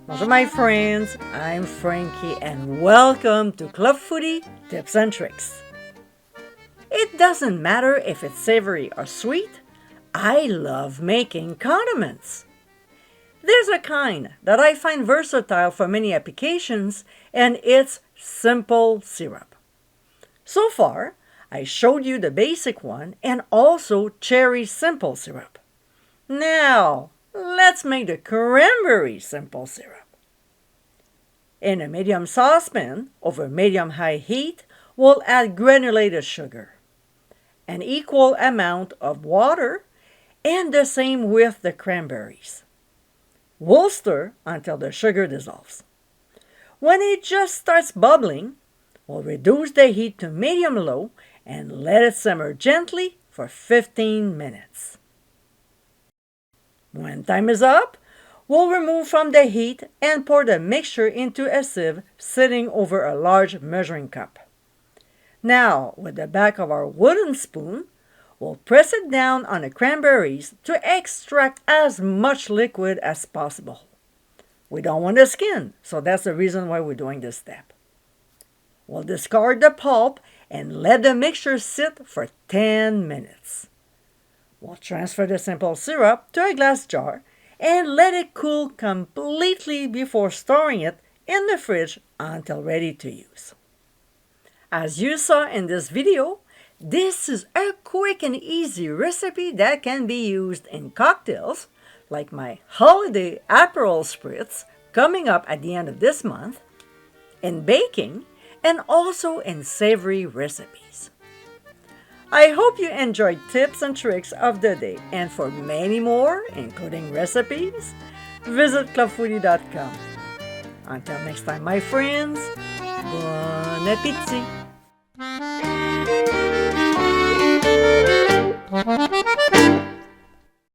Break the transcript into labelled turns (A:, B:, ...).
A: Bonjour, my friends. I'm Frankie, and welcome to Club Foodie Tips and Tricks. It doesn't matter if it's savory or sweet, I love making condiments. There's a kind that I find versatile for many applications, and it's simple syrup. So far, I showed you the basic one and also cherry simple syrup. Now, let's make the cranberry simple syrup. In a medium saucepan over medium-high heat, we'll add granulated sugar, an equal amount of water, and the same with the cranberries. We'll stir until the sugar dissolves. When it just starts bubbling, we'll reduce the heat to medium-low and let it simmer gently for 15 minutes. When time is up, we'll remove from the heat and pour the mixture into a sieve sitting over a large measuring cup. Now, with the back of our wooden spoon, we'll press it down on the cranberries to extract as much liquid as possible. We don't want the skin, so that's the reason why we're doing this step. We'll discard the pulp and let the mixture sit for 10 minutes. We'll transfer the simple syrup to a glass jar and let it cool completely before storing it in the fridge until ready to use. As you saw in this video, this is a quick and easy recipe that can be used in cocktails, like my holiday Aperol Spritz coming up at the end of this month, in baking, and also in savory recipes. I hope you enjoyed tips and tricks of the day, and for many more, including recipes, visit clubfoodie.com. Until next time, my friends, bon appétit!